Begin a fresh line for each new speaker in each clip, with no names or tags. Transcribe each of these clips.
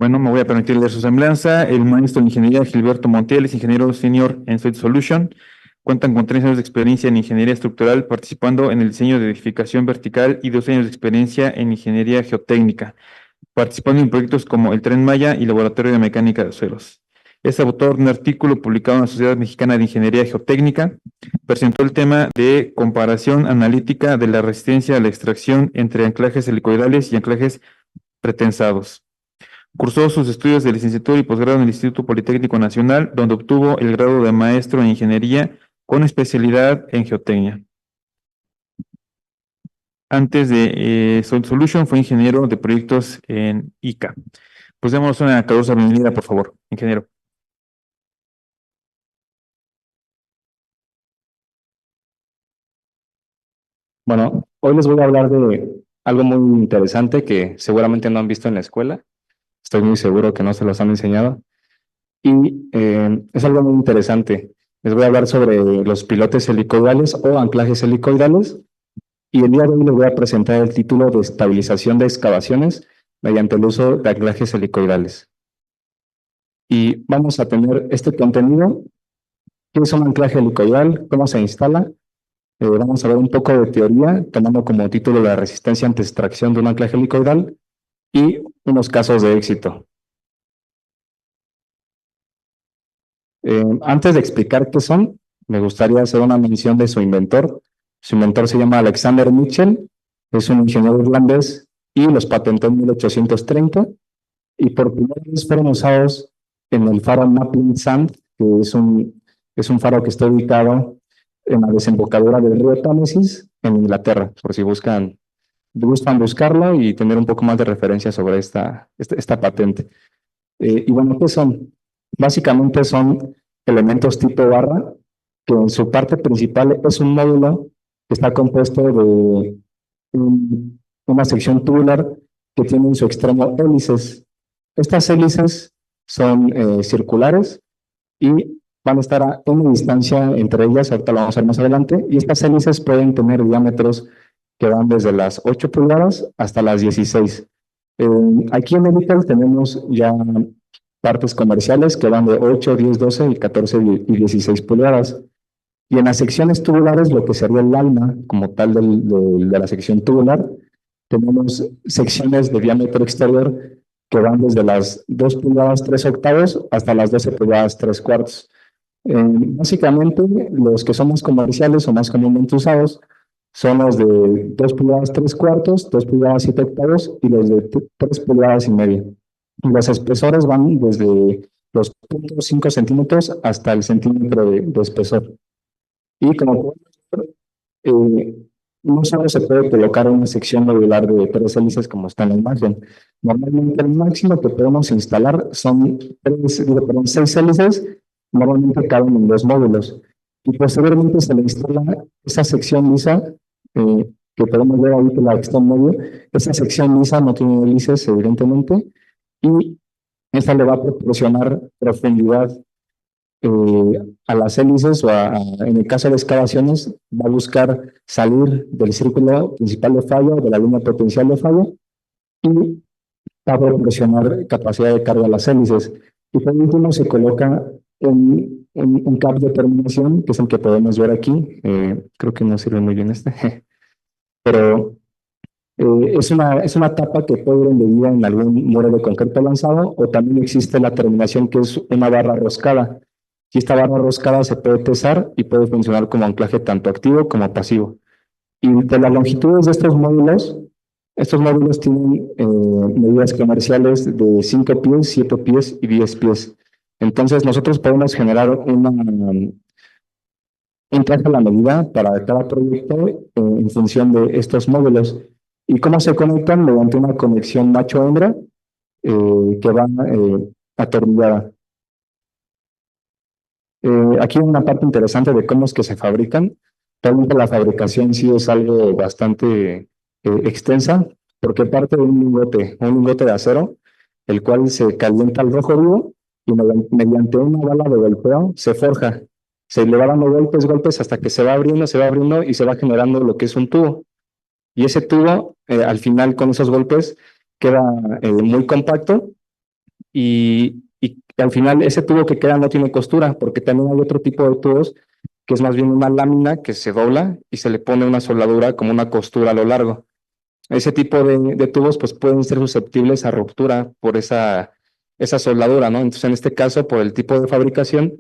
Bueno, me voy a permitir leer su semblanza. El maestro de ingeniería Gilberto Montiel es ingeniero senior en Site Solution. Cuentan con 3 años de experiencia en ingeniería estructural, participando en el diseño de edificación vertical y 2 años de experiencia en ingeniería geotécnica, participando en proyectos como el Tren Maya y Laboratorio de Mecánica de Suelos. Es autor de un artículo publicado en la Sociedad Mexicana de Ingeniería Geotécnica. Presentó el tema de comparación analítica de la resistencia a la extracción entre anclajes helicoidales y anclajes pretensados. Cursó sus estudios de licenciatura y posgrado en el Instituto Politécnico Nacional, donde obtuvo el grado de maestro en ingeniería con especialidad en geotecnia. Antes de Soil Solution fue ingeniero de proyectos en ICA. Pues démonos una calurosa bienvenida, por favor, ingeniero.
Bueno, hoy les voy a hablar de algo muy interesante que seguramente no han visto en la escuela. Estoy muy seguro que no se los han enseñado. Y es algo muy interesante. Les voy a hablar sobre los pilotes helicoidales o anclajes helicoidales. Y el día de hoy les voy a presentar el título de estabilización de excavaciones mediante el uso de anclajes helicoidales. Y vamos a tener este contenido. ¿Qué es un anclaje helicoidal? ¿Cómo se instala? Vamos a ver un poco de teoría, tomando como título la resistencia ante extracción de un anclaje helicoidal y unos casos de éxito. Antes de explicar qué son, me gustaría hacer una mención de su inventor. Su inventor se llama Alexander Mitchell, es un ingeniero irlandés y los patentó en 1830 y por primera vez fueron usados en el faro Mapping Sand, que es un faro que está ubicado en la desembocadura del río Támesis en Inglaterra, por si gustan buscarlo y tener un poco más de referencia sobre esta patente. Y bueno, ¿qué son? Básicamente son elementos tipo barra, que en su parte principal es un módulo que está compuesto de una sección tubular que tiene en su extremo hélices. Estas hélices son circulares y van a estar a una distancia entre ellas, ahorita lo vamos a ver más adelante, y estas hélices pueden tener diámetros que van desde las 8 pulgadas hasta las 16. Aquí en Elical tenemos ya partes comerciales que van de 8, 10, 12 y 14 y 16 pulgadas. Y en las secciones tubulares, lo que sería el alma como tal de la sección tubular, tenemos secciones de diámetro exterior que van desde las 2 pulgadas 3 octavos hasta las 12 pulgadas 3 cuartos. Básicamente, los que son más comerciales o más comúnmente usados son los de 2 pulgadas 3 cuartos, 2 pulgadas 7 octavos y los de 3 pulgadas y media. Los espesores van desde los 0.5 centímetros hasta el centímetro de espesor. Y como no solo se puede colocar una sección modular de 3 hélices como está en la imagen. Normalmente el máximo que podemos instalar son 6 hélices, normalmente caben en 2 módulos. Y posteriormente se le instala esa sección lisa, que podemos ver ahí que la está en medio. Esa sección lisa no tiene hélices, evidentemente, y esta le va a proporcionar profundidad a las hélices en el caso de excavaciones, va a buscar salir del círculo principal de fallo, de la línea potencial de fallo, y va a proporcionar capacidad de carga a las hélices. Y por último se coloca un cap de terminación, que es el que podemos ver aquí. Creo que no sirve muy bien pero es una tapa que puede ir embebida en algún muro de concreto lanzado, o también existe la terminación que es una barra roscada. Y esta barra roscada se puede tesar y puede funcionar como anclaje tanto activo como pasivo. Y de las longitudes de estos módulos tienen medidas comerciales de 5 pies, 7 pies y 10 pies. Entonces nosotros podemos generar un traje a la medida para cada proyecto en función de estos módulos. ¿Y cómo se conectan? Mediante una conexión macho-hembra que va atornillada. Aquí hay una parte interesante de cómo es que se fabrican. Realmente la fabricación sí es algo bastante extensa, porque parte de un lingote de acero, el cual se calienta al rojo vivo y mediante una bala de golpeo se forja. Se le va dando golpes hasta que se va abriendo y se va generando lo que es un tubo. Y ese tubo, al final con esos golpes, queda muy compacto y al final ese tubo que queda no tiene costura, porque también hay otro tipo de tubos que es más bien una lámina que se dobla y se le pone una soldadura como una costura a lo largo. Ese tipo de tubos pues pueden ser susceptibles a ruptura por esa soldadura, ¿no? Entonces en este caso, por el tipo de fabricación,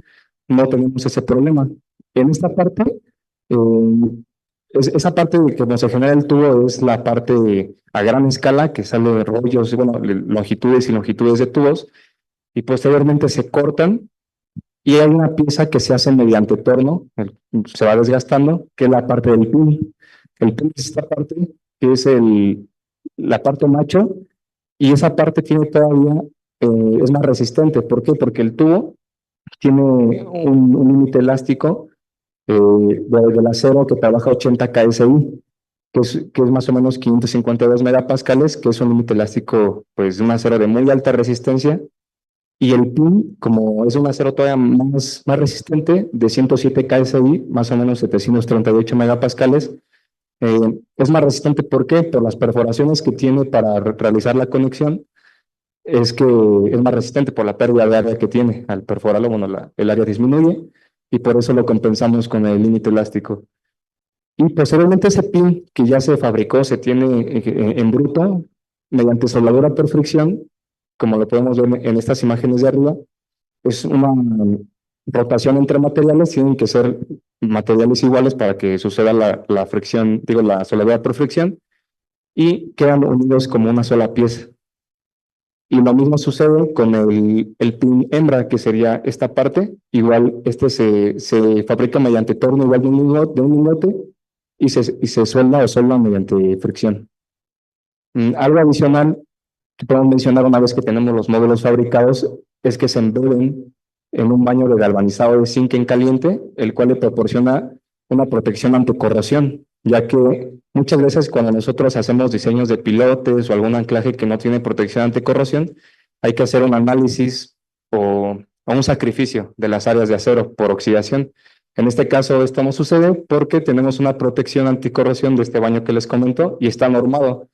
no tenemos ese problema. En esta parte, eh, esa parte de que se genera el tubo es la parte a gran escala que sale de rollos, bueno, longitudes y longitudes de tubos, y posteriormente se cortan y hay una pieza que se hace mediante torno, se va desgastando, que es la parte del pin. El pin es esta parte, que es la parte macho, y esa parte tiene todavía, es más resistente. ¿Por qué? Porque el tubo tiene un límite elástico del acero que trabaja 80 KSI, que es más o menos 552 megapascales, que es un límite elástico, pues, de un acero de muy alta resistencia. Y el pin, como es un acero todavía más resistente, de 107 KSI, más o menos 738 megapascales, es más resistente. ¿Por qué? Por las perforaciones que tiene para realizar la conexión, es que es más resistente por la pérdida de área que tiene. Al perforarlo, bueno, el área disminuye y por eso lo compensamos con el límite elástico. Y posteriormente ese pin que ya se fabricó, se tiene en bruto, mediante soldadura por fricción, como lo podemos ver en estas imágenes de arriba, es una rotación entre materiales, tienen que ser materiales iguales para que suceda la fricción, digo, la soldadura por fricción, y quedan unidos como una sola pieza. Y lo mismo sucede con el pin hembra, que sería esta parte. Igual se fabrica mediante torno igual de un lingote y se suelda o solda mediante fricción. Algo adicional que podemos mencionar una vez que tenemos los módulos fabricados es que se embeben en un baño de galvanizado de zinc en caliente, el cual le proporciona una protección ante corrosión, ya que muchas veces cuando nosotros hacemos diseños de pilotes o algún anclaje que no tiene protección ante corrosión, hay que hacer un análisis o un sacrificio de las áreas de acero por oxidación. En este caso esto no sucede porque tenemos una protección anticorrosión de este baño que les comento y está normado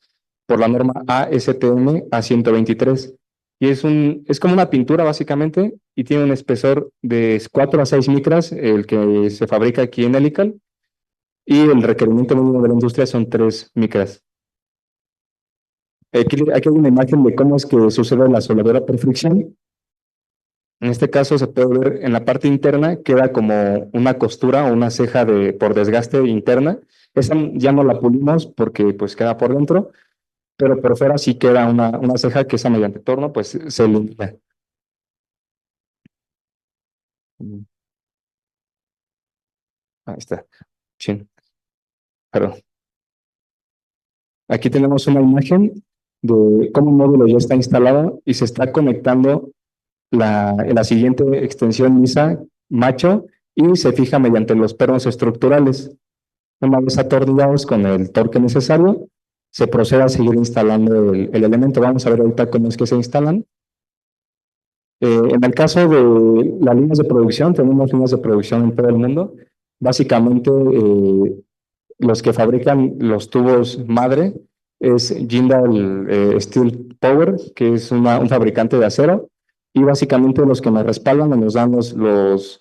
por la norma ASTM A123. Y es como una pintura básicamente y tiene un espesor de 4 a 6 micras, el que se fabrica aquí en Helical, y el requerimiento mínimo de la industria son 3 micras. Aquí hay una imagen de cómo es que sucede la soldadura por fricción. En este caso se puede ver en la parte interna, queda como una costura o una ceja por desgaste interna. Esa ya no la pulimos porque pues queda por dentro, pero por fuera sí queda una ceja que esa mediante torno pues se elimina. Ahí está. Sí, perdón. Aquí tenemos una imagen de cómo un módulo ya está instalado y se está conectando la siguiente extensión lisa macho y se fija mediante los pernos estructurales. Una vez atornillados con el torque necesario, se procede a seguir instalando el elemento. Vamos a ver ahorita cómo es que se instalan. En el caso de las líneas de producción, tenemos líneas de producción en todo el mundo. Básicamente, los que fabrican los tubos madre es Jindal Steel Power, que es un fabricante de acero, y básicamente los que nos respaldan o nos dan los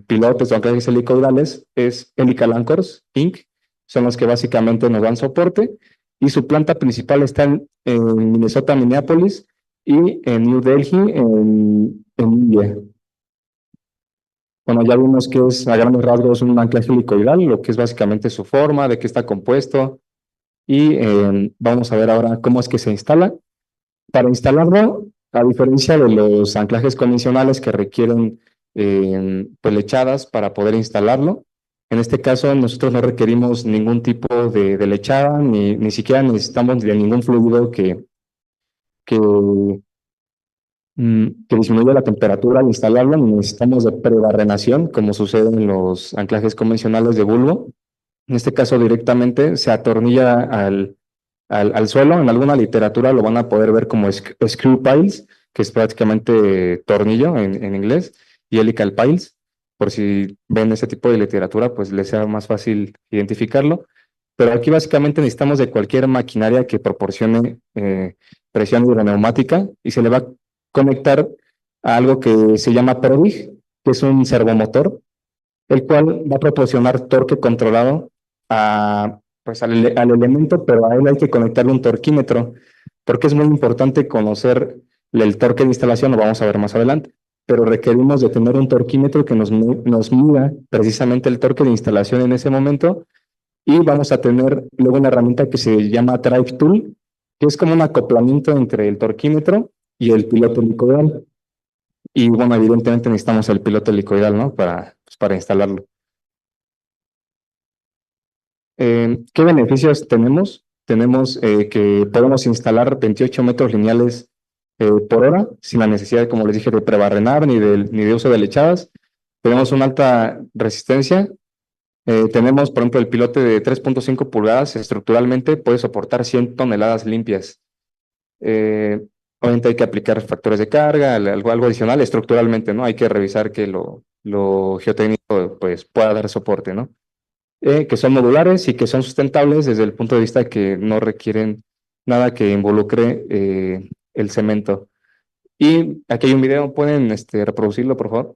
pilotes o anclajes helicoidales es Helical Anchors Inc., son los que básicamente nos dan soporte, y su planta principal está en Minnesota, Minneapolis, y en New Delhi, en India. Bueno, ya vimos que es a grandes rasgos un anclaje helicoidal, lo que es básicamente su forma, de qué está compuesto, y vamos a ver ahora cómo es que se instala. Para instalarlo, a diferencia de los anclajes convencionales que requieren pues lechadas para poder instalarlo, en este caso nosotros no requerimos ningún tipo de lechada, ni siquiera necesitamos de ningún fluido que que disminuye la temperatura al instalarlo, necesitamos de prebarrenación, como sucede en los anclajes convencionales de bulbo. En este caso directamente se atornilla al suelo. En alguna literatura lo van a poder ver como screw piles, que es prácticamente tornillo en inglés, y helical piles. Por si ven ese tipo de literatura, pues les sea más fácil identificarlo. Pero aquí básicamente necesitamos de cualquier maquinaria que proporcione presión hidroneumática y se le va conectar a algo que se llama Prodig, que es un servomotor, el cual va a proporcionar torque controlado pues al elemento, pero a él hay que conectarle un torquímetro, porque es muy importante conocer el torque de instalación, lo vamos a ver más adelante, pero requerimos de tener un torquímetro que nos mida precisamente el torque de instalación en ese momento, y vamos a tener luego una herramienta que se llama Drive Tool, que es como un acoplamiento entre el torquímetro y el piloto helicoidal. Y bueno, evidentemente necesitamos el piloto helicoidal, ¿no? Para instalarlo. ¿Qué beneficios tenemos? Tenemos que podemos instalar 28 metros lineales por hora, sin la necesidad, como les dije, de prebarrenar ni de uso de lechadas. Tenemos una alta resistencia. Tenemos, por ejemplo, el pilote de 3.5 pulgadas, estructuralmente puede soportar 100 toneladas limpias. Obviamente hay que aplicar factores de carga, algo adicional estructuralmente, ¿no? Hay que revisar que lo geotécnico pues, pueda dar soporte, ¿no? Que son modulares y que son sustentables desde el punto de vista que no requieren nada que involucre el cemento. Y aquí hay un video, ¿pueden reproducirlo, por favor?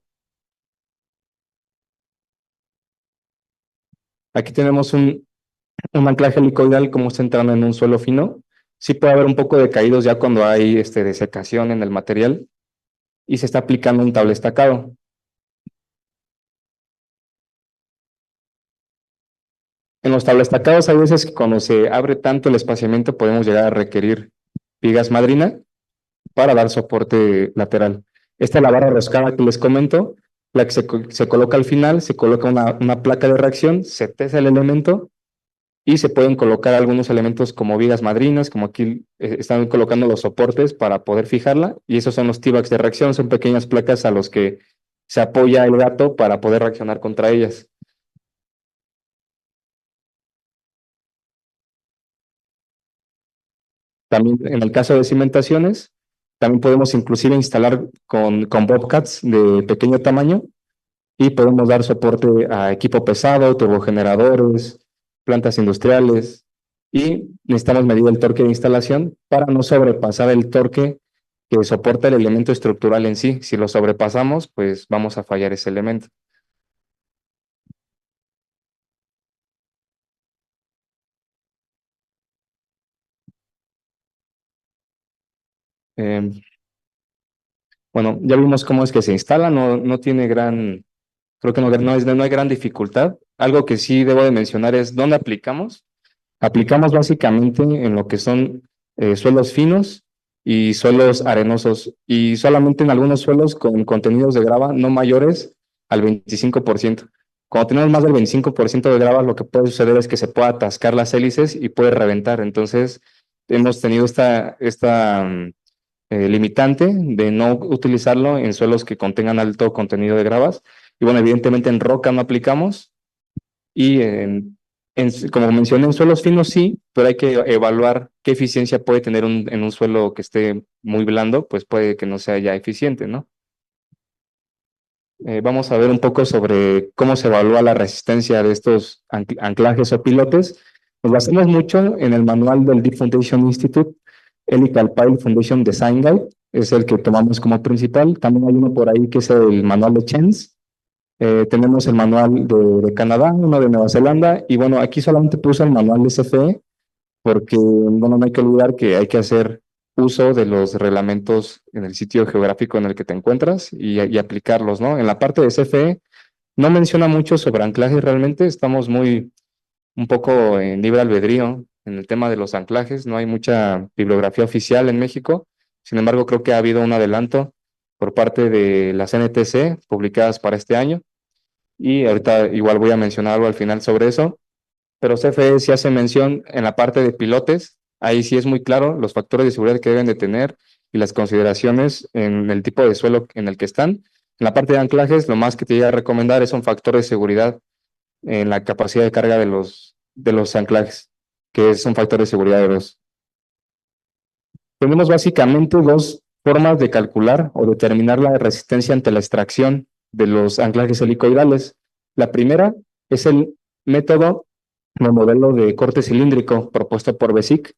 Aquí tenemos un anclaje helicoidal como está entrando en un suelo fino. Sí puede haber un poco de caídos ya cuando hay desecación en el material y se está aplicando un tablestacado. En los tablestacados hay veces que cuando se abre tanto el espaciamiento podemos llegar a requerir vigas madrina para dar soporte lateral. Esta es la barra roscada que les comento, la que se coloca al final, se coloca una placa de reacción, se tesa el elemento y se pueden colocar algunos elementos como vigas madrinas, como aquí están colocando los soportes para poder fijarla, y esos son los T-backs de reacción, son pequeñas placas a los que se apoya el gato para poder reaccionar contra ellas. También en el caso de cimentaciones, también podemos inclusive instalar con bobcats de pequeño tamaño y podemos dar soporte a equipo pesado, turbogeneradores, plantas industriales y necesitamos medir el torque de instalación para no sobrepasar el torque que soporta el elemento estructural en sí. Si lo sobrepasamos, pues vamos a fallar ese elemento. Eh, bueno, ya vimos cómo es que se instala, no tiene creo que no hay gran dificultad. Algo que sí debo de mencionar es dónde aplicamos. Aplicamos básicamente en lo que son suelos finos y suelos arenosos y solamente en algunos suelos con contenidos de grava no mayores al 25%. Cuando tenemos más del 25% de grava, lo que puede suceder es que se pueda atascar las hélices y puede reventar. Entonces, hemos tenido esta limitante de no utilizarlo en suelos que contengan alto contenido de gravas. Y bueno, evidentemente en roca no aplicamos y como mencioné, en suelos finos sí, pero hay que evaluar qué eficiencia puede tener en un suelo que esté muy blando, pues puede que no sea ya eficiente, ¿no? Vamos a ver un poco sobre cómo se evalúa la resistencia de estos anclajes o pilotes. Nos basamos mucho en el manual del Deep Foundation Institute, Helical Pile Foundation Design Guide, es el que tomamos como principal. También hay uno por ahí que es el manual de Chens. Tenemos el manual de Canadá, uno de Nueva Zelanda, y bueno, aquí solamente puse el manual de CFE, porque bueno, no hay que olvidar que hay que hacer uso de los reglamentos en el sitio geográfico en el que te encuentras y aplicarlos, ¿no? En la parte de CFE no menciona mucho sobre anclajes, realmente estamos un poco en libre albedrío en el tema de los anclajes, no hay mucha bibliografía oficial en México, sin embargo creo que ha habido un adelanto por parte de las NTC publicadas para este año y ahorita igual voy a mencionar algo al final sobre eso, pero CFE sí hace mención en la parte de pilotes, ahí sí es muy claro los factores de seguridad que deben de tener y las consideraciones en el tipo de suelo en el que están. En la parte de anclajes, lo más que te llega a recomendar es un factor de seguridad en la capacidad de carga de los anclajes, que es un factor de seguridad de 2. Tenemos básicamente dos formas de calcular o determinar la resistencia ante la extracción de los anclajes helicoidales. La primera es el método o modelo de corte cilíndrico propuesto por Besic.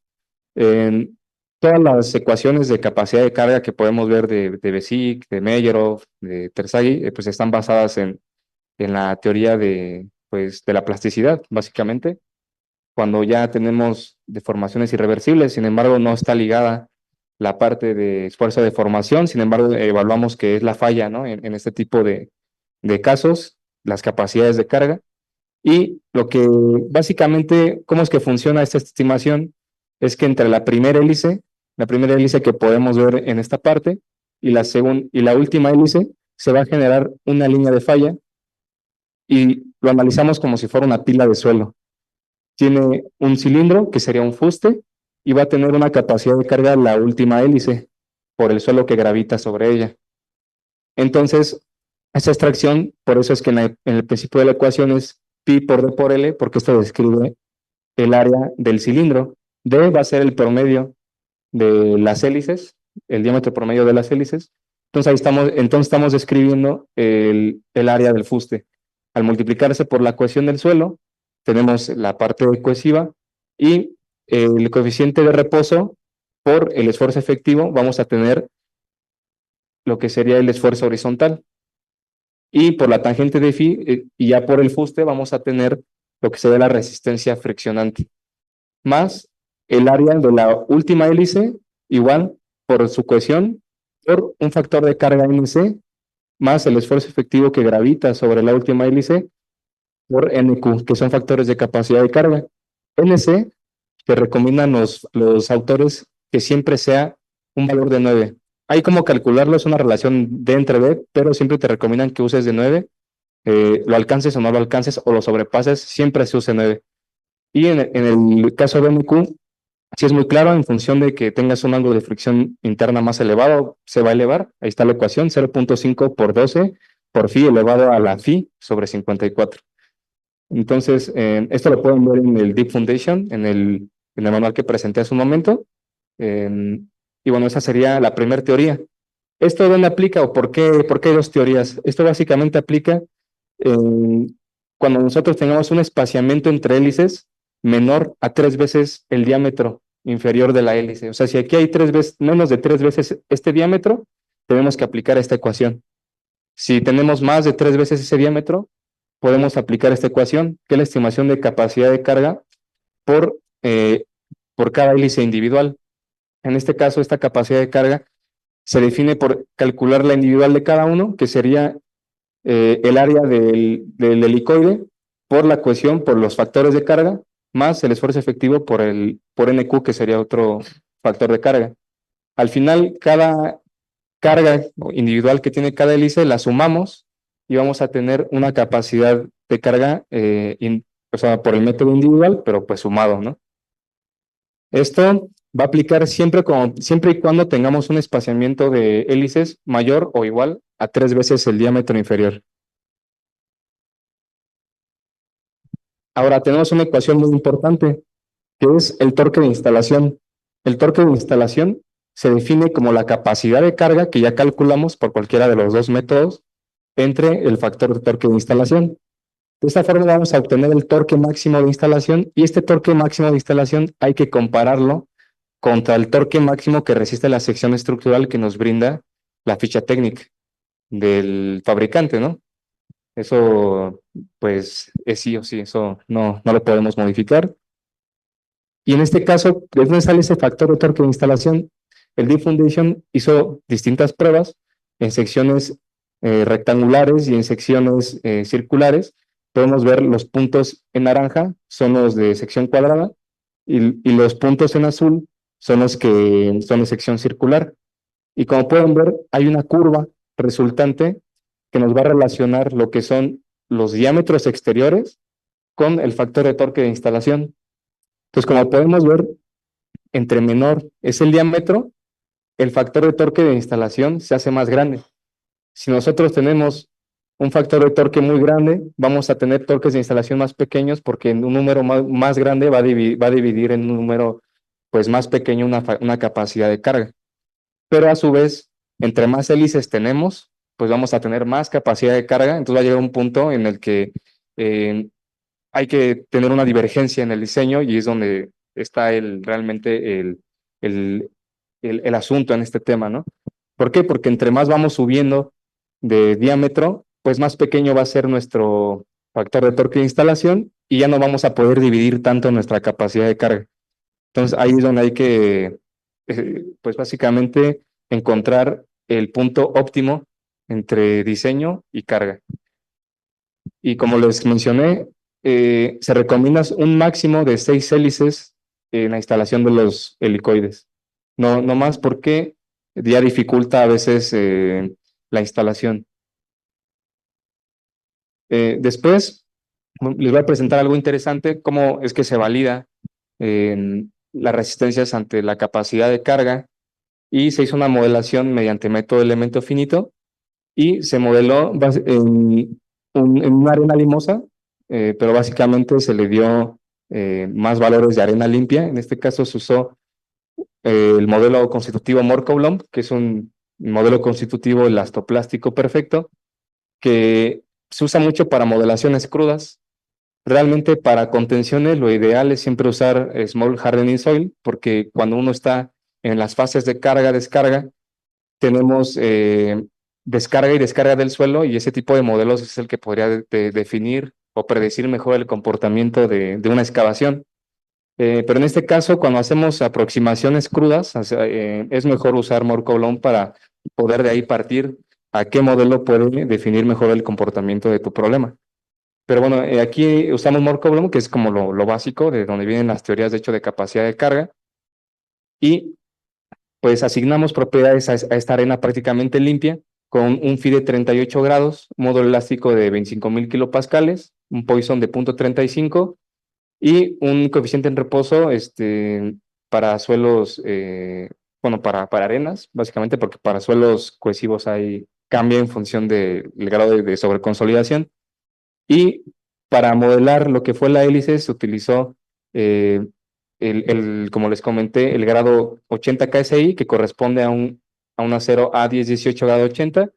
todas las ecuaciones de capacidad de carga que podemos ver de Bézic, de Meyerhof, de Terzaghi, pues están basadas en la teoría pues, de la plasticidad, básicamente, cuando ya tenemos deformaciones irreversibles. Sin embargo, no está ligada la parte de esfuerzo de formación. Sin embargo, evaluamos que es la falla, ¿no? En este tipo de casos, las capacidades de carga. Y lo que básicamente, ¿cómo es que funciona esta estimación? Es que entre la primera hélice que podemos ver en esta parte, y la última hélice, se va a generar una línea de falla y lo analizamos como si fuera una pila de suelo. Tiene un cilindro, que sería un fuste, y va a tener una capacidad de carga la última hélice por el suelo que gravita sobre ella. Entonces, esta extracción, por eso es que en el principio de la ecuación es pi por d por L, porque esto describe el área del cilindro. D va a ser el promedio de las hélices, el diámetro promedio de las hélices. Entonces estamos describiendo el área del fuste. Al multiplicarse por la cohesión del suelo, tenemos la parte cohesiva y el coeficiente de reposo por el esfuerzo efectivo, vamos a tener lo que sería el esfuerzo horizontal. Y por la tangente de phi, y ya por el fuste, vamos a tener lo que sería la resistencia friccionante, más el área de la última hélice, igual por su cohesión, por un factor de carga NC, más el esfuerzo efectivo que gravita sobre la última hélice, por NQ, que son factores de capacidad de carga. NC, que recomiendan los autores que siempre sea un valor de 9. Hay como calcularlo, es una relación D entre B, pero siempre te recomiendan que uses de 9, lo alcances o no lo alcances, o lo sobrepases, siempre se use 9. Y en el caso de NQ, sí es muy claro, en función de que tengas un ángulo de fricción interna más elevado, se va a elevar. Ahí está la ecuación, 0.5 por 12 por phi elevado a la phi sobre 54. Entonces, esto lo pueden ver en el Deep Foundation, en el manual que presenté hace un momento. Y bueno, esa sería la primera teoría. ¿Esto dónde aplica o por qué hay dos teorías? Esto básicamente aplica cuando nosotros tengamos un espaciamiento entre hélices menor a 3 veces el diámetro inferior de la hélice. O sea, si aquí hay menos de 3 veces este diámetro, tenemos que aplicar esta ecuación. Si tenemos más de 3 veces ese diámetro, podemos aplicar esta ecuación, que es la estimación de capacidad de carga por, eh, por cada hélice individual. En este caso, esta capacidad de carga se define por calcular la individual de cada uno, que sería el área del helicoide por la cohesión, por los factores de carga, más el esfuerzo efectivo por NQ, que sería otro factor de carga. Al final, cada carga individual que tiene cada hélice la sumamos y vamos a tener una capacidad de carga, o sea, por el método individual, pero pues sumado, ¿no? Esto va a aplicar siempre y cuando tengamos un espaciamiento de hélices mayor o igual a 3 veces el diámetro inferior. Ahora tenemos una ecuación muy importante, que es el torque de instalación. El torque de instalación se define como la capacidad de carga que ya calculamos por cualquiera de los dos métodos entre el factor de torque de instalación. De esta forma vamos a obtener el torque máximo de instalación, y este torque máximo de instalación hay que compararlo contra el torque máximo que resiste la sección estructural que nos brinda la ficha técnica del fabricante, ¿no? Eso, pues, es sí o sí, eso no lo podemos modificar. Y en este caso, ¿de dónde sale ese factor de torque de instalación? El Deep Foundation hizo distintas pruebas en secciones rectangulares y en secciones circulares. Podemos ver los puntos en naranja, son los de sección cuadrada, y los puntos en azul son los que son de sección circular. Y como pueden ver, hay una curva resultante que nos va a relacionar lo que son los diámetros exteriores con el factor de torque de instalación. Entonces, como podemos ver, entre menor es el diámetro, el factor de torque de instalación se hace más grande. Si nosotros tenemos un factor de torque muy grande, vamos a tener torques de instalación más pequeños, porque en un número más grande va a dividir en un número pues más pequeño una capacidad de carga. Pero a su vez, entre más hélices tenemos, pues vamos a tener más capacidad de carga. Entonces va a llegar un punto en el que hay que tener una divergencia en el diseño, y es donde está realmente el asunto en este tema, ¿no? ¿Por qué? Porque entre más vamos subiendo de diámetro, pues más pequeño va a ser nuestro factor de torque de instalación y ya no vamos a poder dividir tanto nuestra capacidad de carga. Entonces ahí es donde hay que, pues básicamente, encontrar el punto óptimo entre diseño y carga. Y como les mencioné, se recomienda un máximo de 6 hélices en la instalación de los helicoides. No más porque ya dificulta a veces la instalación. Después les voy a presentar algo interesante, cómo es que se valida las resistencias ante la capacidad de carga, y se hizo una modelación mediante método elemento finito y se modeló en una arena limosa, pero básicamente se le dio más valores de arena limpia. En este caso se usó el modelo constitutivo Moore-Coulomb, que es un modelo constitutivo elastoplástico perfecto, que se usa mucho para modelaciones crudas. Realmente para contenciones lo ideal es siempre usar Small Hardening Soil, porque cuando uno está en las fases de carga-descarga, tenemos descarga y descarga del suelo, y ese tipo de modelos es el que podría definir o predecir mejor el comportamiento de una excavación. Pero en este caso, cuando hacemos aproximaciones crudas, es mejor usar Moore-Coulomb para poder de ahí partir a qué modelo puede definir mejor el comportamiento de tu problema. Pero bueno, aquí usamos Moore-Coulomb, que es como lo básico, de donde vienen las teorías de hecho de capacidad de carga, y pues asignamos propiedades a esta arena prácticamente limpia, con un phi de 38 grados, módulo elástico de 25,000 kilopascales, un Poisson de 0.35 y un coeficiente en reposo para suelos, bueno, para arenas, básicamente, porque para suelos cohesivos cambia en función del grado de sobreconsolidación. Y para modelar lo que fue la hélice se utilizó, eh, como les comenté, el grado 80 KSI, que corresponde a un acero A1018 grado 80,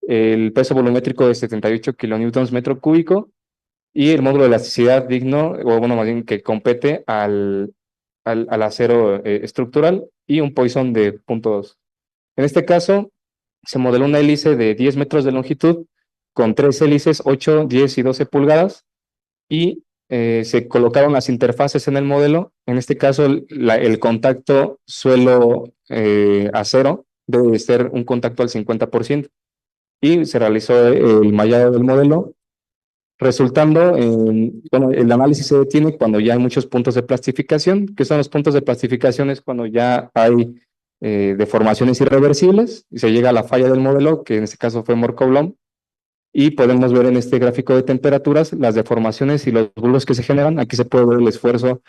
el peso volumétrico de 78 kilonewtons metro cúbico, y el módulo de elasticidad digno, o bueno, más bien que compete al acero estructural, y un Poisson de 0.2. En este caso, se modeló una hélice de 10 metros de longitud con 3 hélices, 8, 10 y 12 pulgadas, y se colocaron las interfaces en el modelo. En este caso, el contacto suelo-acero debe ser un contacto al 50%, y se realizó el mallado del modelo, resultando bueno, el análisis se detiene cuando ya hay muchos puntos de plastificación. ¿Qué son los puntos de plastificación? Es cuando ya hay deformaciones irreversibles y se llega a la falla del modelo, que en este caso fue Moore-Coulomb, y podemos ver en este gráfico de temperaturas las deformaciones y los bulbos que se generan. Aquí se puede ver el esfuerzo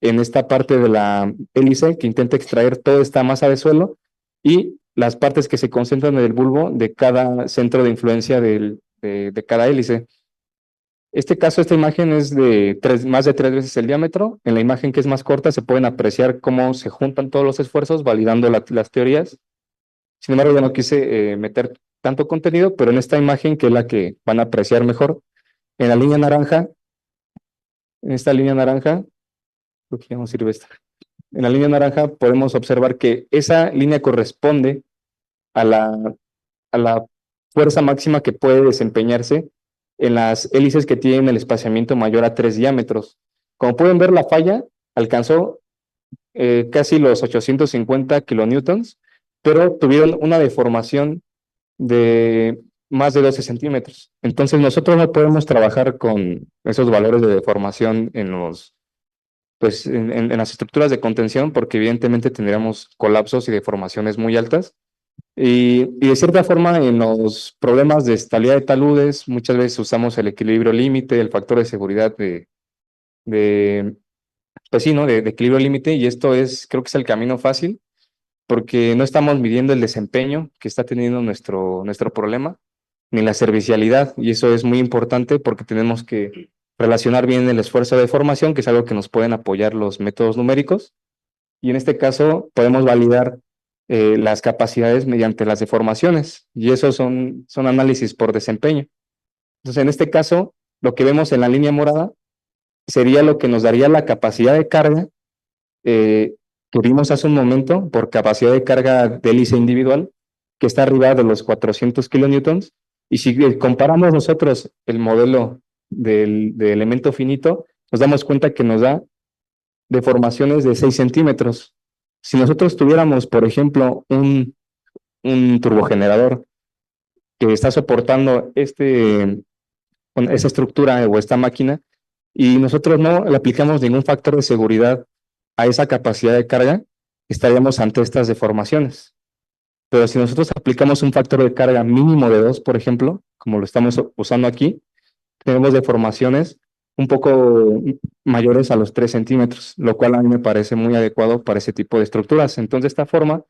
en esta parte de la hélice que intenta extraer toda esta masa de suelo, y las partes que se concentran en el bulbo de cada centro de influencia de cada hélice. Este caso, esta imagen es de más de 3 veces el diámetro. En la imagen que es más corta se pueden apreciar cómo se juntan todos los esfuerzos, validando las teorías. Sin embargo, ya no quise meter tanto contenido, pero en esta imagen, que es la que van a apreciar mejor, en la línea naranja, en esta línea naranja, creo que ya no sirve esta. En la línea naranja podemos observar que esa línea corresponde a la fuerza máxima que puede desempeñarse en las hélices que tienen el espaciamiento mayor a 3 diámetros. Como pueden ver, la falla alcanzó casi los 850 kilonewtons, pero tuvieron una deformación de más de 12 centímetros. Entonces nosotros no podemos trabajar con esos valores de deformación pues, en las estructuras de contención, porque evidentemente tendríamos colapsos y deformaciones muy altas. Y de cierta forma, en los problemas de estabilidad de taludes, muchas veces usamos el equilibrio límite, el factor de seguridad pues sí, ¿no? De equilibrio límite, y esto creo que es el camino fácil, porque no estamos midiendo el desempeño que está teniendo nuestro problema, ni la servicialidad, y eso es muy importante porque tenemos que relacionar bien el esfuerzo de formación, que es algo que nos pueden apoyar los métodos numéricos, y en este caso podemos validar las capacidades mediante las deformaciones, y eso son análisis por desempeño. Entonces, en este caso, lo que vemos en la línea morada sería lo que nos daría la capacidad de carga que vimos hace un momento por capacidad de carga de hélice individual, que está arriba de los 400 kilonewtons. Y si comparamos nosotros el modelo de elemento finito, nos damos cuenta que nos da deformaciones de 6 centímetros. Si nosotros tuviéramos, por ejemplo, un turbogenerador que está soportando esa estructura o esta máquina, y nosotros no le aplicamos ningún factor de seguridad a esa capacidad de carga, estaríamos ante estas deformaciones. Pero si nosotros aplicamos un factor de carga mínimo de 2, por ejemplo, como lo estamos usando aquí, tenemos deformaciones un poco mayores a los 3 centímetros, lo cual a mí me parece muy adecuado para ese tipo de estructuras. Entonces, de esta forma,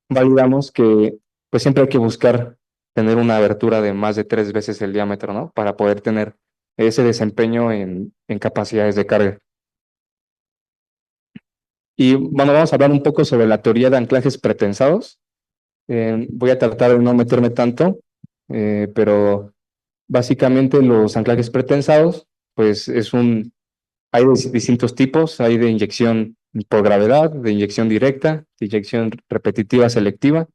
validamos que pues siempre hay que buscar tener una abertura de más de 3 veces el diámetro, ¿no? Para poder tener ese desempeño en capacidades de carga. Y bueno, vamos a hablar un poco sobre la teoría de anclajes pretensados. Voy a tratar de no meterme tanto, pero básicamente los anclajes pretensados, pues hay distintos tipos, hay de inyección por gravedad, de inyección directa, de inyección repetitiva selectiva,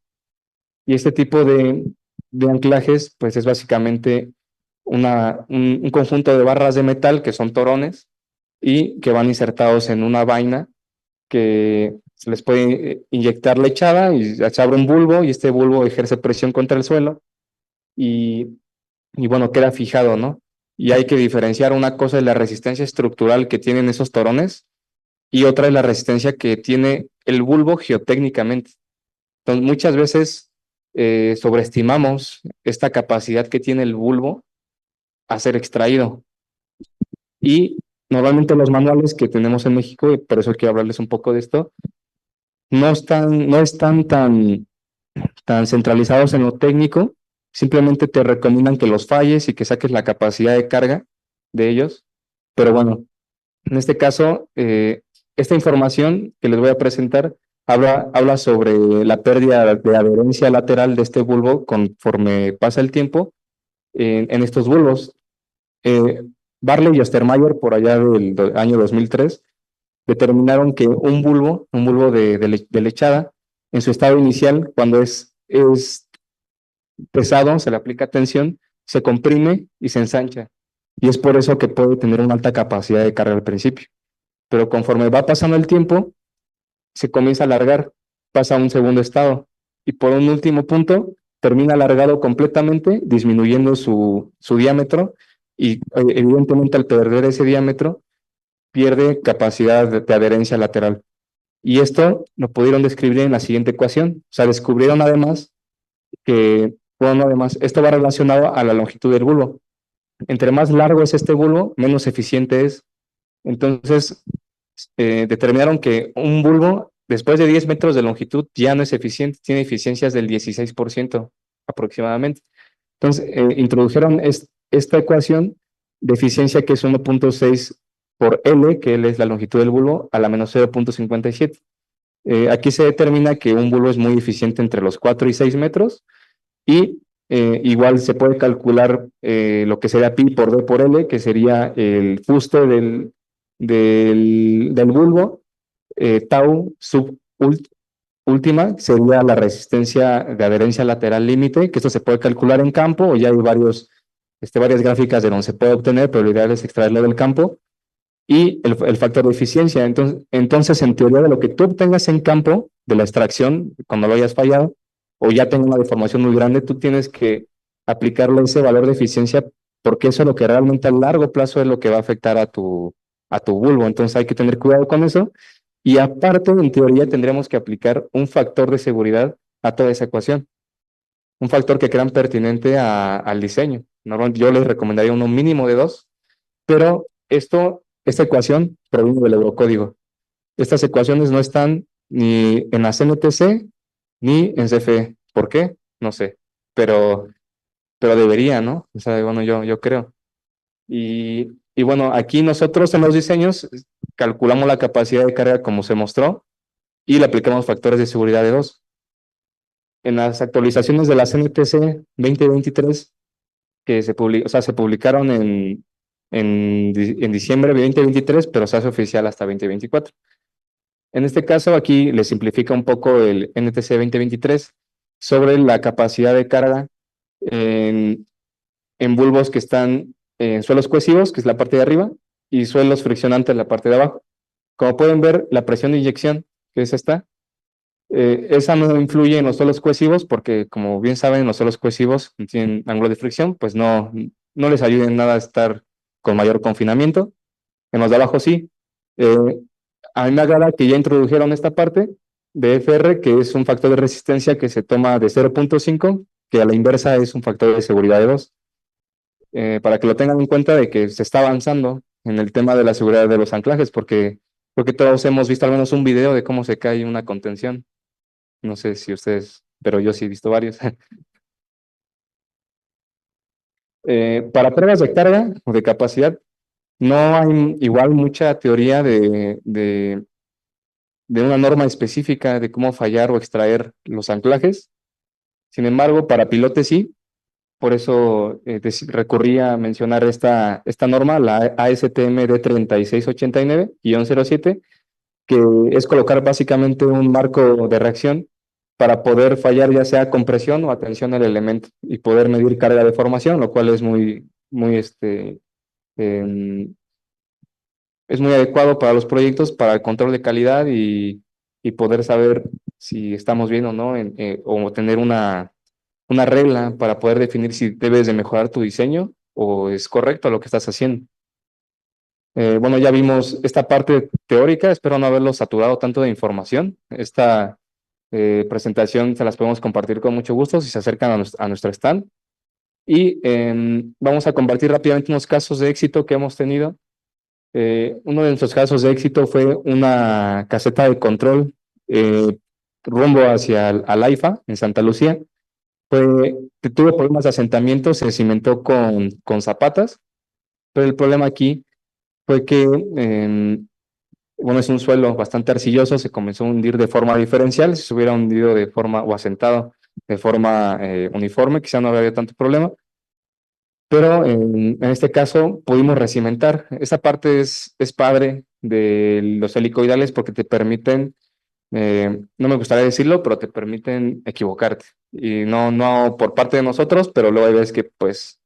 y este tipo de anclajes, pues es básicamente un conjunto de barras de metal que son torones y que van insertados en una vaina que se les puede inyectar lechada y se abre un bulbo y este bulbo ejerce presión contra el suelo y, y bueno, queda fijado, ¿no? Y hay que diferenciar una cosa de la resistencia estructural que tienen esos torones y otra es la resistencia que tiene el bulbo geotécnicamente. Entonces, muchas veces sobreestimamos esta capacidad que tiene el bulbo a ser extraído. Y normalmente los manuales que tenemos en México, y por eso quiero hablarles un poco de esto, no están tan centralizados en lo técnico, simplemente te recomiendan que los falles y que saques la capacidad de carga de ellos. Pero bueno, en este caso, esta información que les voy a presentar habla sobre la pérdida de adherencia lateral de este bulbo conforme pasa el tiempo en estos bulbos. Eh, Barley y Ostermayer, por allá del año 2003, determinaron que un bulbo de lechada, en su estado inicial, cuando es pesado, se le aplica tensión, se comprime y se ensancha. Y es por eso que puede tener una alta capacidad de carga al principio. Pero conforme va pasando el tiempo, se comienza a alargar, pasa a un segundo estado. Y por un último punto, termina alargado completamente, disminuyendo su diámetro y evidentemente al perder ese diámetro, pierde capacidad de adherencia lateral. Y esto lo pudieron describir en la siguiente ecuación. O sea, descubrieron además esto va relacionado a la longitud del bulbo. Entre más largo es este bulbo, menos eficiente es. Entonces, determinaron que un bulbo, después de 10 metros de longitud, ya no es eficiente, tiene eficiencias del 16% aproximadamente. Entonces, introdujeron esta ecuación de eficiencia que es 1.6 por L, que L es la longitud del bulbo, a la menos 0.57. Aquí se determina que un bulbo es muy eficiente entre los 4 y 6 metros y igual se puede calcular lo que sería pi por D por L, que sería el fuste del bulbo, tau sub última sería la resistencia de adherencia lateral límite, que esto se puede calcular en campo, o ya hay varias gráficas de donde se puede obtener, pero lo ideal es extraerlo del campo, y el factor de eficiencia. Entonces, en teoría, de lo que tú obtengas en campo, de la extracción, cuando lo hayas fallado, o ya tenga una deformación muy grande, tú tienes que aplicarle ese valor de eficiencia, porque eso es lo que realmente a largo plazo es lo que va a afectar a tu bulbo. Entonces hay que tener cuidado con eso. Y aparte, en teoría, tendríamos que aplicar un factor de seguridad a toda esa ecuación. Un factor que crean pertinente al diseño. Normalmente yo les recomendaría uno mínimo de 2, pero esta ecuación proviene del eurocódigo. Estas ecuaciones no están ni en la CNTC ni en CFE. ¿Por qué? No sé, pero, pero debería, ¿no? O sea, bueno, yo creo. Y bueno, aquí nosotros en los diseños calculamos la capacidad de carga como se mostró y le aplicamos factores de seguridad de 2. En las actualizaciones de la CNTC 2023, que se publicaron en diciembre de 2023, pero se hace oficial hasta 2024. En este caso, aquí le simplifica un poco el NTC 2023 sobre la capacidad de carga en bulbos que están en suelos cohesivos, que es la parte de arriba, y suelos friccionantes, la parte de abajo. Como pueden ver, la presión de inyección, que es esta, esa no influye en los suelos cohesivos porque, como bien saben, los suelos cohesivos tienen ángulo de fricción, pues no les ayuda en nada a estar con mayor confinamiento. En los de abajo sí. Eh, a mí me agrada que ya introdujeron esta parte de FR, que es un factor de resistencia que se toma de 0.5, que a la inversa es un factor de seguridad de 2. Para que lo tengan en cuenta de que se está avanzando en el tema de la seguridad de los anclajes, porque creo que todos hemos visto al menos un video de cómo se cae una contención. No sé si ustedes, pero yo sí he visto varios. Para pruebas de carga o de capacidad, no hay igual mucha teoría de una norma específica de cómo fallar o extraer los anclajes. Sin embargo, para pilotes sí. Por eso recurrí a mencionar esta norma, la ASTM D3689-07, que es colocar básicamente un marco de reacción para poder fallar ya sea compresión o atención al elemento y poder medir carga de formación, lo cual es em, es muy adecuado para los proyectos, para el control de calidad y poder saber si estamos bien o no, o tener una regla para poder definir si debes de mejorar tu diseño o es correcto lo que estás haciendo. Bueno, ya vimos esta parte teórica, espero no haberlo saturado tanto de información. Esta presentación se las podemos compartir con mucho gusto si se acercan a nuestro stand. Y vamos a compartir rápidamente unos casos de éxito que hemos tenido. Uno de nuestros casos de éxito fue una caseta de control rumbo hacia al AIFA en Santa Lucía. Tuvo problemas de asentamiento, se cimentó con zapatas, pero el problema aquí fue que, bueno, es un suelo bastante arcilloso, se comenzó a hundir de forma diferencial. Si se hubiera hundido de forma o asentado de forma uniforme, quizá no habría tanto problema, pero en este caso pudimos recimentar. Esa parte es padre de los helicoidales porque te permiten, no me gustaría decirlo, pero te permiten equivocarte. Y no por parte de nosotros, pero luego hay veces que, pues,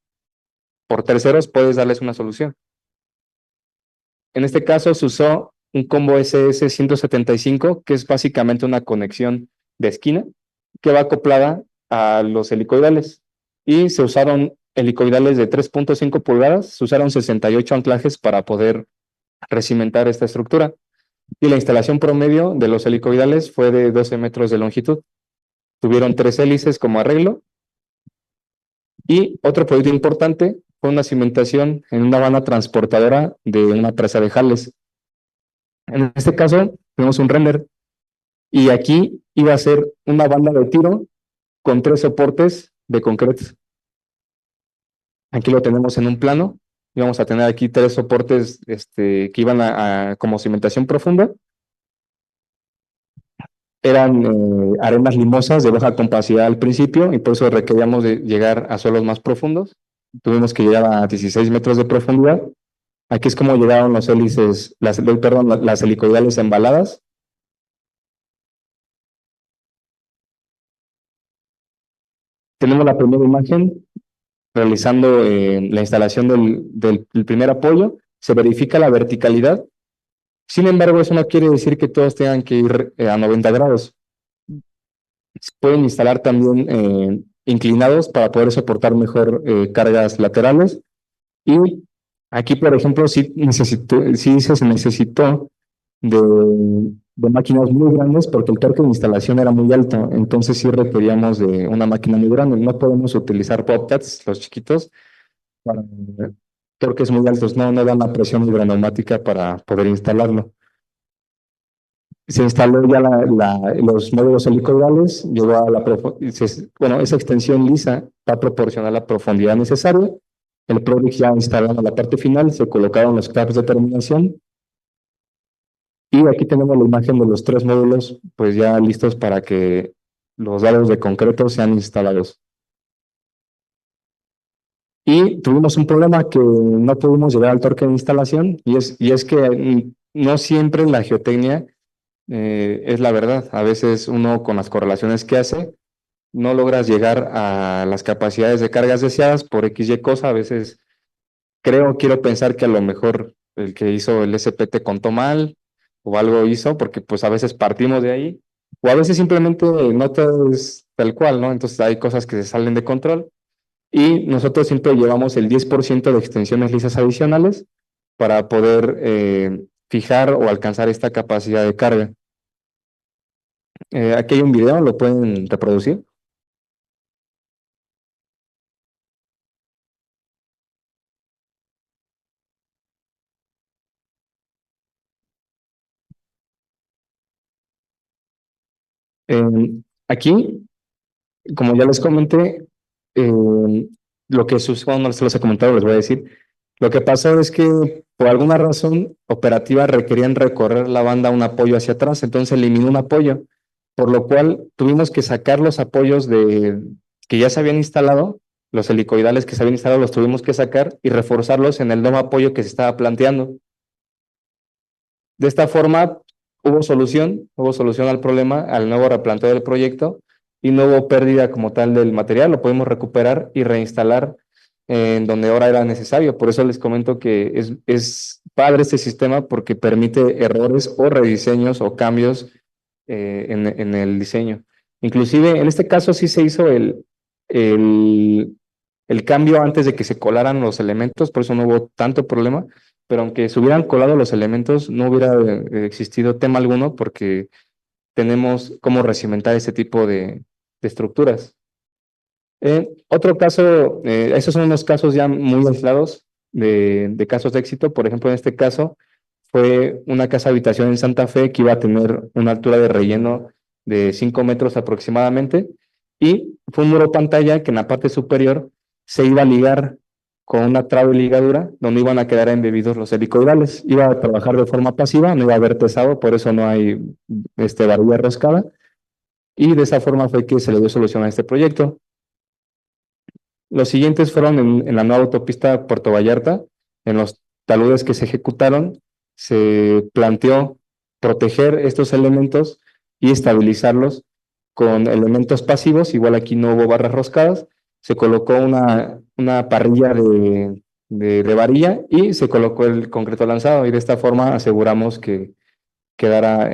por terceros puedes darles una solución. En este caso se usó un combo SS-175, que es básicamente una conexión de esquina que va acoplada a los helicoidales. Y se usaron helicoidales de 3.5 pulgadas, se usaron 68 anclajes para poder recimentar esta estructura. Y la instalación promedio de los helicoidales fue de 12 metros de longitud. Tuvieron 3 hélices como arreglo. Y otro proyecto importante fue una cimentación en una banda transportadora de una presa de Jales. En este caso, tenemos un render y aquí iba a ser una banda de tiro con 3 soportes de concreto. Aquí lo tenemos en un plano y vamos a tener aquí 3 soportes que iban como cimentación profunda. Eran arenas limosas de baja compacidad al principio y por eso requeríamos de llegar a suelos más profundos. Tuvimos que llegar a 16 metros de profundidad. Aquí es como llegaron los hélices, las helicoidales embaladas. Tenemos la primera imagen realizando la instalación del primer apoyo. Se verifica la verticalidad. Sin embargo, eso no quiere decir que todos tengan que ir a 90 grados. Se pueden instalar también inclinados para poder soportar mejor cargas laterales. Y aquí, por ejemplo, sí se necesitó de máquinas muy grandes porque el torque de instalación era muy alto, entonces sí requeríamos de una máquina muy grande. No podemos utilizar Bobcats, los chiquitos, para torques muy altos, no dan la presión hidroneumática para poder instalarlo. Se instaló ya los módulos helicoidales, llegó a bueno, esa extensión lisa va a proporcionar la profundidad necesaria. El Prodix ya instalado la parte final, se colocaron los caps de terminación. Y aquí tenemos la imagen de los 3 módulos, pues ya listos para que los dados de concreto sean instalados. Y tuvimos un problema que no pudimos llegar al torque de instalación, y es que no siempre la geotecnia es la verdad. A veces uno con las correlaciones que hace no logras llegar a las capacidades de cargas deseadas por X y cosa. A veces quiero pensar que a lo mejor el que hizo el SPT contó mal o algo hizo, porque pues a veces partimos de ahí, o a veces simplemente no todo es tal cual, ¿no? Entonces hay cosas que se salen de control y nosotros siempre llevamos el 10% de extensiones lisas adicionales para poder fijar o alcanzar esta capacidad de carga. Aquí hay un video, ¿lo pueden reproducir? Aquí, como ya les comenté, lo que sucedió, bueno, no se los he comentado, les voy a decir. Lo que pasó es que por alguna razón operativa requerían recorrer la banda un apoyo hacia atrás, entonces eliminó un apoyo, por lo cual tuvimos que sacar los apoyos que ya se habían instalado, los helicoidales que se habían instalado, los tuvimos que sacar y reforzarlos en el nuevo apoyo que se estaba planteando. De esta forma, hubo solución al problema, al nuevo replanteo del proyecto y no hubo pérdida como tal del material, lo pudimos recuperar y reinstalar en donde ahora era necesario. Por eso les comento que es padre este sistema porque permite errores o rediseños o cambios en el diseño. Inclusive en este caso sí se hizo el, el cambio antes de que se colaran los elementos, por eso no hubo tanto problema, pero aunque se hubieran colado los elementos, no hubiera existido tema alguno porque tenemos cómo recimentar este tipo de estructuras. Otro caso, esos son unos casos ya muy aislados de casos de éxito. Por ejemplo, en este caso fue una casa habitación en Santa Fe que iba a tener una altura de relleno de 5 metros aproximadamente y fue un muro pantalla que en la parte superior se iba a ligar con una trave ligadura donde iban a quedar embebidos los helicoidales. Iba a trabajar de forma pasiva, no iba a haber pesado, por eso no hay varilla roscada y de esa forma fue que se le dio solución a este proyecto. Los siguientes fueron en la nueva autopista Puerto Vallarta, en los taludes que se ejecutaron, se planteó proteger estos elementos y estabilizarlos con elementos pasivos, igual aquí no hubo barras roscadas, se colocó una parrilla de varilla y se colocó el concreto lanzado y de esta forma aseguramos que quedara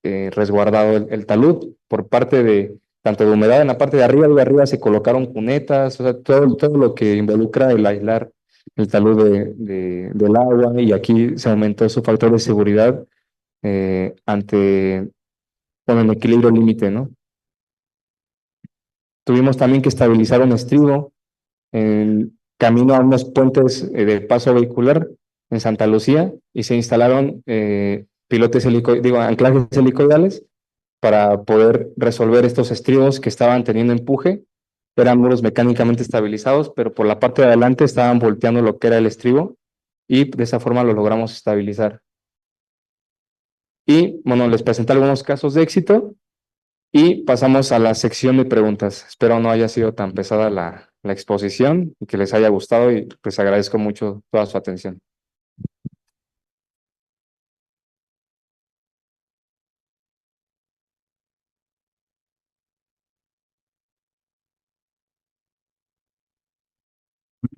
resguardado el talud por parte de tanto de humedad en la parte de arriba se colocaron cunetas, o sea, todo lo que involucra el aislar el talud del agua y aquí se aumentó su factor de seguridad con el equilibrio límite, ¿no? Tuvimos también que estabilizar un estribo en camino a unos puentes de paso vehicular en Santa Lucía y se instalaron anclajes helicoidales para poder resolver estos estribos que estaban teniendo empuje. Eran muros mecánicamente estabilizados, pero por la parte de adelante estaban volteando lo que era el estribo y de esa forma lo logramos estabilizar. Y bueno, les presenté algunos casos de éxito y pasamos a la sección de preguntas. Espero no haya sido tan pesada la exposición y que les haya gustado y pues agradezco mucho toda su atención.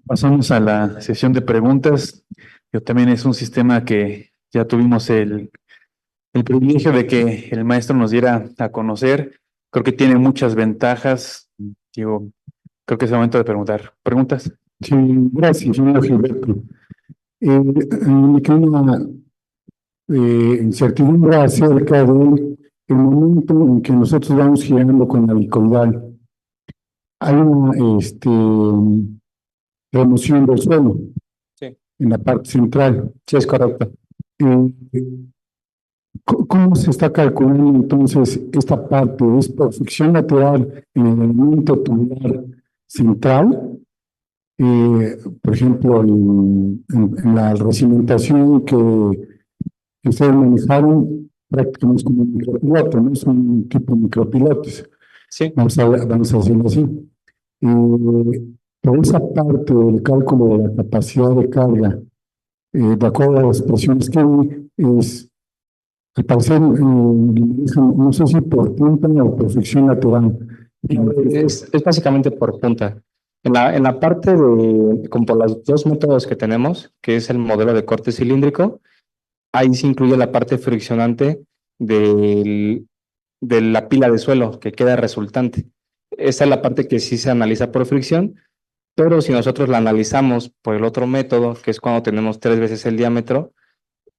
Pasamos a la sesión de preguntas. Yo también es un sistema que ya tuvimos el privilegio de que el maestro nos diera a conocer. Creo que tiene muchas ventajas. Digo, creo que es el momento de preguntar. ¿Preguntas?
Sí, gracias, señor Gilberto. Me queda una incertidumbre acerca del el momento en que nosotros vamos girando con la bicoidal. Hay una remoción del suelo
Sí,
en la parte central.
sí, es correcto.
Eh, ¿Cómo se está calculando entonces esta parte? ¿Es por fricción lateral en el elemento tubular central? Por ejemplo, en la recimentación que ustedes manejaron, prácticamente es como un micropiloto, ¿no? Es un tipo de micropilotes.
Sí,
Vamos a decirlo así. Por esa parte del cálculo de la capacidad de carga, de acuerdo a las expresiones que vi, es al parecer, no sé si por punta o por fricción lateral.
Es básicamente por punta. En la parte de, como por los dos métodos que tenemos, que es el modelo de corte cilíndrico, ahí se incluye la parte friccionante de la pila de suelo que queda resultante. Esa es la parte que sí se analiza por fricción, pero si nosotros la analizamos por el otro método, que es cuando tenemos 3 veces el diámetro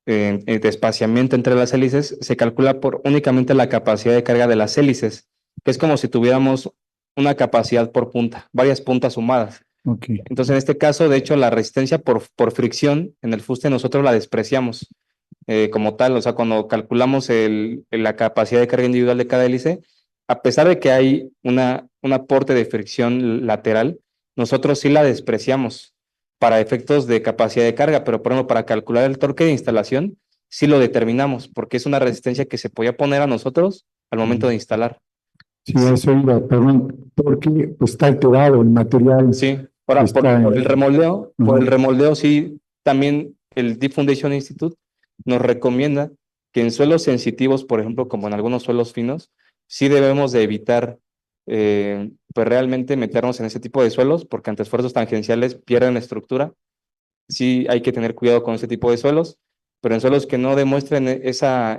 de espaciamiento entre las hélices, se calcula por únicamente la capacidad de carga de las hélices, que es como si tuviéramos una capacidad por punta, varias puntas sumadas.
Ok.
Entonces, en este caso, de hecho, la resistencia por fricción en el fuste nosotros la despreciamos como tal. O sea, cuando calculamos la capacidad de carga individual de cada hélice, a pesar de que hay un aporte de fricción lateral, nosotros sí la despreciamos para efectos de capacidad de carga, pero por ejemplo, para calcular el torque de instalación, sí lo determinamos, porque es una resistencia que se podía poner a nosotros al momento de instalar.
Sí, eso iba, perdón, porque pues, está alterado el material.
Sí, ahora
Está
por el remoldeo, por el
Ujú.
remoldeo sí, también el Deep Foundation Institute nos recomienda que en suelos sensitivos, por ejemplo, como en algunos suelos finos, sí debemos de evitar pues realmente meternos en ese tipo de suelos, porque ante esfuerzos tangenciales pierden estructura. Sí hay que tener cuidado con ese tipo de suelos, pero en suelos que no demuestren esa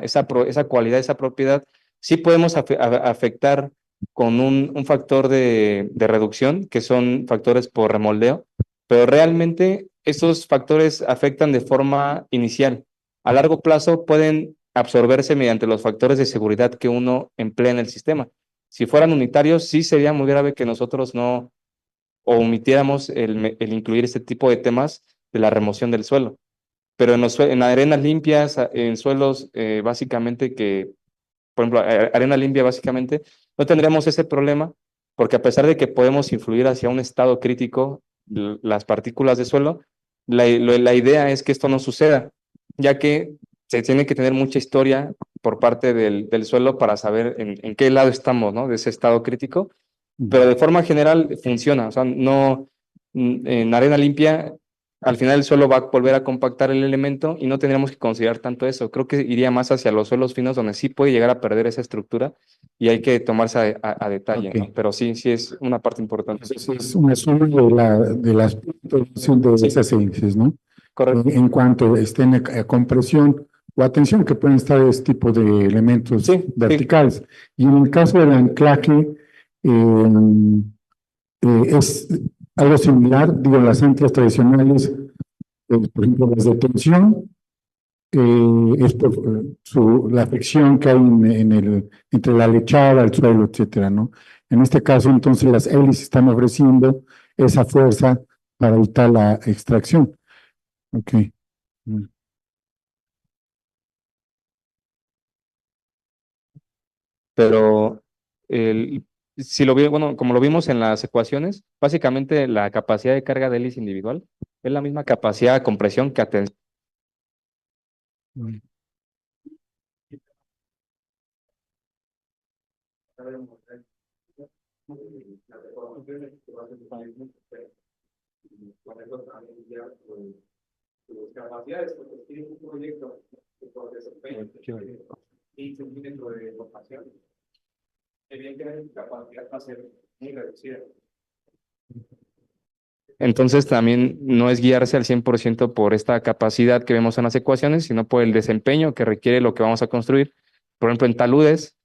cualidad, esa propiedad, sí podemos afectar con un factor de reducción, que son factores por remoldeo, pero realmente esos factores afectan de forma inicial. A largo plazo pueden absorberse mediante los factores de seguridad que uno emplea en el sistema. Si fueran unitarios, sí sería muy grave que nosotros no omitiéramos el incluir este tipo de temas de la remoción del suelo. Pero en arenas limpias, en suelos básicamente que, por ejemplo, arena limpia básicamente, no tendríamos ese problema, porque a pesar de que podemos influir hacia un estado crítico las partículas de suelo, la idea es que esto no suceda, ya que se tiene que tener mucha historia por parte del suelo para saber en qué lado estamos, ¿no? De ese estado crítico, pero de forma general funciona, o sea, no, en arena limpia, al final el suelo va a volver a compactar el elemento y no tendríamos que considerar tanto eso. Creo que iría más hacia los suelos finos donde sí puede llegar a perder esa estructura y hay que tomarse a detalle,
Ok.
¿no? Pero sí, sí es una parte importante.
Entonces, es una suma de las puntuación de
Sí,
esas hélices, ¿no?
correcto.
En cuanto estén a compresión o a tensión, que pueden estar este tipo de elementos
Sí, sí.
verticales. Y en el caso del anclaje, eh, es algo similar, digo, las anclas tradicionales, por ejemplo, las de tensión, es por la fricción que hay entre la lechada, el suelo, etcétera, ¿no? En este caso, entonces, las hélices están ofreciendo esa fuerza para evitar la extracción. Ok. Mm.
Pero si lo bueno, como lo vimos en las ecuaciones, básicamente la capacidad de carga de hélice individual es la misma capacidad de compresión que atención.
Mm.
Y su dentro de rotación, evidentemente la capacidad va a ser muy reducida. Entonces también no es guiarse al 100% por esta capacidad que vemos en las ecuaciones, sino por el desempeño que requiere lo que vamos a construir. Por ejemplo, en taludes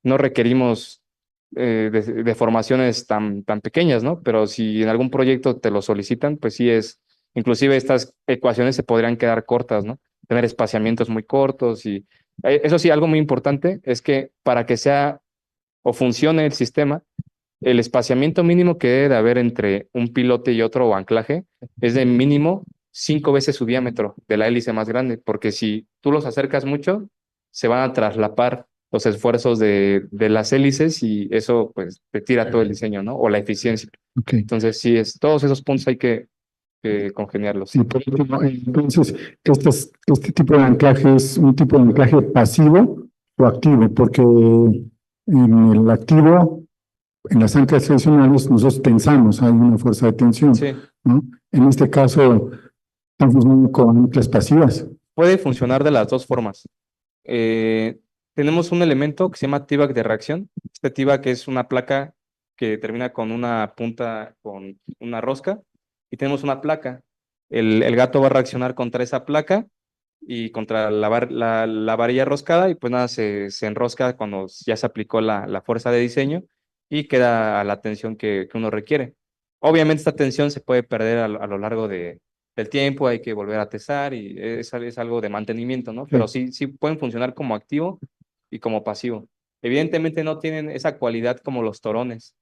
no requerimos deformaciones tan pequeñas, ¿no? Pero si en algún proyecto te lo solicitan, pues sí es, inclusive estas ecuaciones se podrían quedar cortas, ¿no? Tener espaciamientos muy cortos y eso sí, algo muy importante es que para que sea o funcione el sistema, el espaciamiento mínimo que debe de haber entre un pilote y otro o anclaje es de mínimo 5 veces su diámetro de la hélice más grande, porque si tú los acercas mucho, se van a traslapar los esfuerzos de las hélices y eso pues te tira todo el diseño, ¿no? O la eficiencia.
Ok.
Entonces, sí, todos esos puntos hay que congeniarlos.
Y por último, entonces, este tipo de anclaje es un tipo de anclaje pasivo o activo, porque en el activo, en las anclas tradicionales, nosotros tensamos, hay una fuerza de tensión,
Sí,
¿no? En este caso, estamos funcionando con anclas pasivas.
puede funcionar de las dos formas.
tenemos un elemento que se llama T-back de reacción. Este T-back es una placa que termina con una punta, con una rosca, y tenemos una placa. El gato va a reaccionar contra esa placa y contra la varilla roscada, y pues nada, se enrosca cuando ya se aplicó la fuerza de diseño y queda a la tensión que uno requiere. Obviamente esta tensión se puede perder a lo largo del tiempo, hay que volver a testar y es algo de mantenimiento, ¿no? Pero sí pueden funcionar como activo y como pasivo. Evidentemente no tienen esa cualidad como los torones,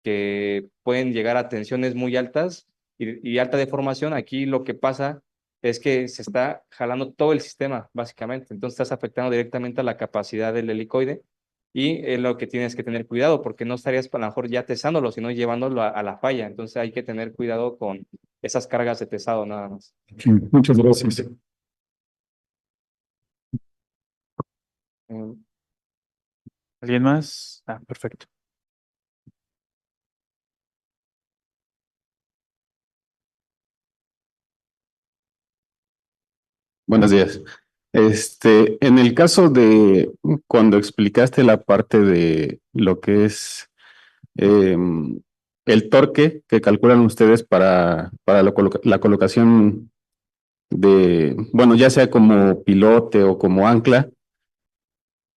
que pueden llegar a tensiones muy altas y alta deformación. Aquí lo que pasa es que se está jalando todo el sistema, básicamente. Entonces estás afectando directamente a la capacidad del helicoide y es lo que tienes que tener cuidado, porque no estarías a lo mejor ya tesándolo, sino llevándolo a la falla. Entonces hay que tener cuidado con esas cargas de tesado nada más.
Sí, muchas gracias.
Mm,
¿Alguien más? Ah, perfecto.
Buenos días. En el caso de cuando explicaste la parte de lo que es el torque que calculan ustedes para la colocación de, bueno, ya sea como pilote o como ancla,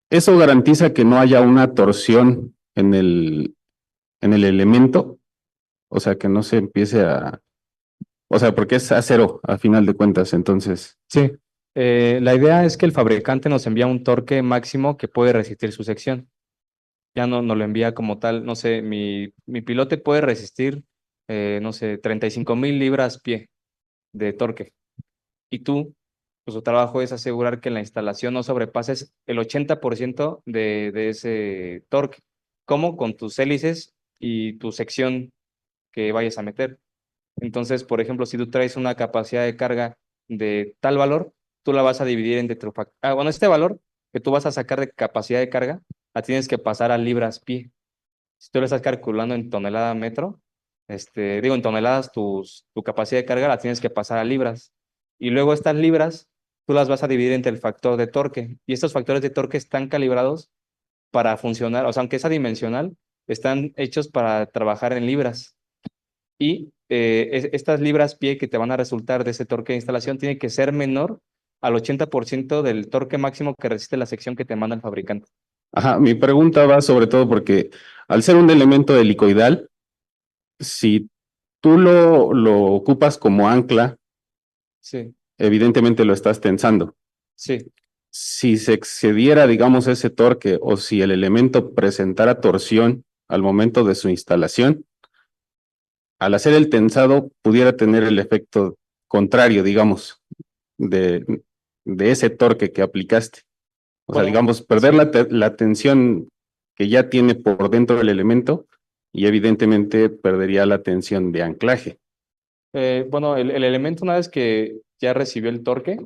¿eso garantiza que no haya una torsión en el elemento? O sea, que no se empiece a, o sea, porque es acero a final de cuentas, entonces.
Sí, la idea es que el fabricante nos envía un torque máximo que puede resistir su sección. Ya no nos lo envía como tal, no sé, mi pilote puede resistir, no sé, 35,000 libras pie de torque. Y tú, pues tu trabajo es asegurar que en la instalación no sobrepases el 80% de ese torque. ¿Cómo? Con tus hélices y tu sección que vayas a meter. Entonces, por ejemplo, si tú traes una capacidad de carga de tal valor, tú la vas a dividir entre tu bueno, este valor que tú vas a sacar de capacidad de carga, la tienes que pasar a libras pie. Si tú lo estás calculando en tonelada metro, digo, en toneladas tu capacidad de carga la tienes que pasar a libras. Y luego estas libras, tú las vas a dividir entre el factor de torque. Y estos factores de torque están calibrados para funcionar, o sea, aunque es adimensional, están hechos para trabajar en libras. Y estas libras pie que te van a resultar de ese torque de instalación tiene que ser menor al 80% del torque máximo que resiste la sección que te manda el fabricante.
Ajá, mi pregunta va sobre todo porque al ser un elemento helicoidal, si tú lo ocupas como ancla,
Sí,
evidentemente lo estás tensando.
sí.
Si se excediera, digamos, ese torque o si el elemento presentara torsión al momento de su instalación, al hacer el tensado pudiera tener el efecto contrario, digamos, de, de ese torque que aplicaste. O sea,
Bueno,
digamos, perder
sí.
la tensión que ya tiene por dentro del elemento y evidentemente perdería la tensión de anclaje.
Bueno, el elemento una vez que ya recibió el torque,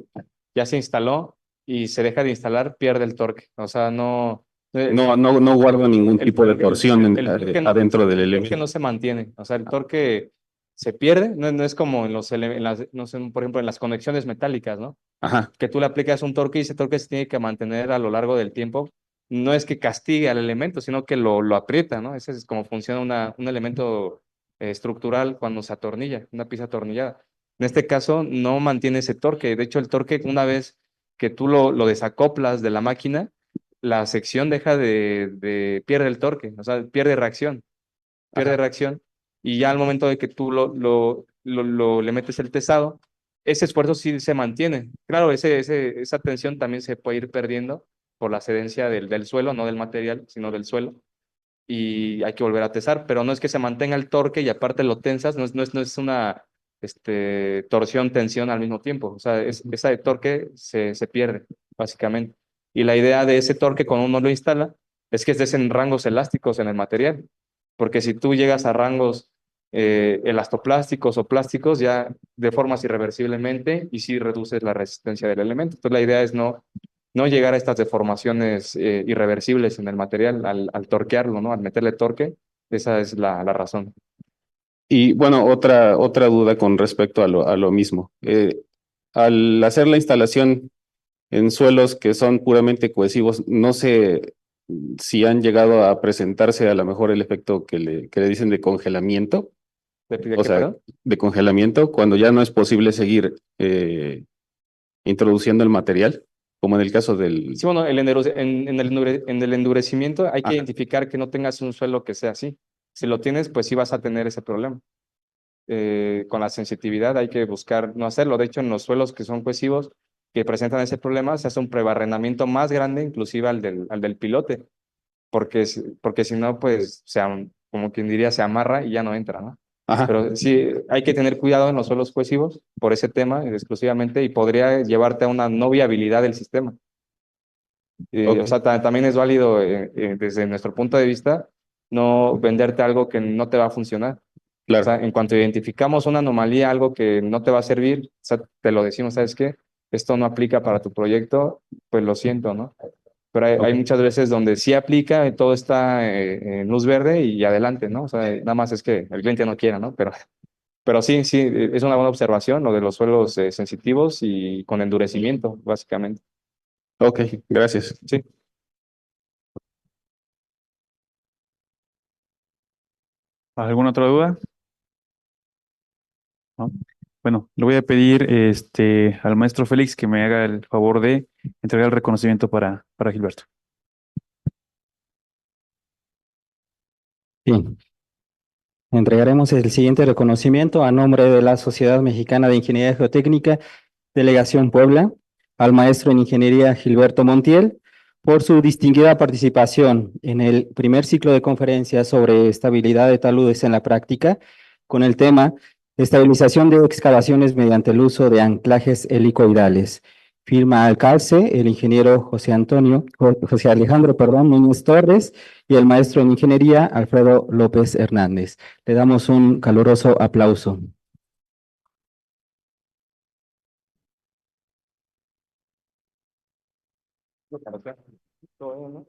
ya se instaló y se deja de instalar, pierde el torque. O sea, no...
No guarda ningún tipo de torsión
el torque
adentro del
el torque
elemento.
no se mantiene. O sea, el torque se pierde. No es como en las, no sé, por ejemplo, en las conexiones metálicas, ¿no?
Ajá.
Que tú le aplicas un torque y ese torque se tiene que mantener a lo largo del tiempo. No es que castigue al elemento, sino que lo aprieta, ¿no? Ese es como funciona un elemento estructural cuando se atornilla, una pieza atornillada. En este caso, no mantiene ese torque. De hecho, el torque, una vez que tú lo desacoplas de la máquina, la sección deja pierde el torque, o sea, pierde
Ajá.
reacción, y ya al momento de que tú le metes el tesado, ese esfuerzo sí se mantiene. Claro, esa tensión también se puede ir perdiendo por la cedencia del suelo, no del material, sino del suelo, y hay que volver a tesar, pero no es que se mantenga el torque y aparte lo tensas, no es una torsión-tensión al mismo tiempo, o sea, esa de torque se pierde, básicamente. Y la idea de ese torque cuando uno lo instala es que estés en rangos elásticos en el material, porque si tú llegas a rangos elastoplásticos o plásticos, ya deformas irreversiblemente y sí reduces la resistencia del elemento. Entonces la idea es no llegar a estas deformaciones irreversibles en el material al torquearlo, ¿no? Al meterle torque, esa es la razón.
Y bueno, otra duda con respecto a lo mismo. Al hacer la instalación en suelos que son puramente cohesivos, no sé si han llegado a presentarse a lo mejor el efecto que le dicen de congelamiento,
¿De
o
qué,
sea,
perdón?
de congelamiento, cuando ya no es posible seguir introduciendo el material, como en el caso del...
Sí, bueno, en el endurecimiento hay que
Ajá.
identificar que no tengas un suelo que sea así. Si lo tienes, pues sí vas a tener ese problema. Con la sensitividad hay que buscar no hacerlo. De hecho, en los suelos que son cohesivos, que presentan ese problema, se hace un prebarrenamiento más grande, inclusive al del pilote, porque si no, pues, como quien diría, se amarra y ya no entra, ¿no?
Ajá,
Pero sí, hay que tener cuidado en los suelos cohesivos por ese tema exclusivamente y podría llevarte a una no viabilidad del sistema. O
ok,
sea, también es válido desde nuestro punto de vista no venderte algo que no te va a funcionar. O sea,
claro,
en cuanto identificamos una anomalía, algo que no te va a servir, o sea, te lo decimos, ¿sabes qué? Esto no aplica para tu proyecto, pues lo siento, ¿no? Pero hay
ok,
muchas veces donde sí aplica, y todo está en luz verde y adelante, ¿no? O sea, nada más es que el cliente no quiera, ¿no? Pero sí, sí, es una buena observación lo de los suelos sensitivos y con endurecimiento, básicamente.
ok, gracias.
Sí.
¿Alguna otra duda? ¿No? Bueno, le voy a pedir al maestro Félix que me haga el favor de entregar el reconocimiento para Gilberto.
Bien, entregaremos el siguiente reconocimiento a nombre de la Sociedad Mexicana de Ingeniería Geotécnica, Delegación Puebla, al maestro en Ingeniería Gilberto Montiel, por su distinguida participación en el primer ciclo de conferencias sobre estabilidad de taludes en la práctica, con el tema Estabilización de excavaciones mediante el uso de anclajes helicoidales. Firma al calce el ingeniero José Alejandro, perdón, Núñez Torres y el maestro en Ingeniería Alfredo López Hernández. Le damos un caluroso aplauso.
Todo, ¿no?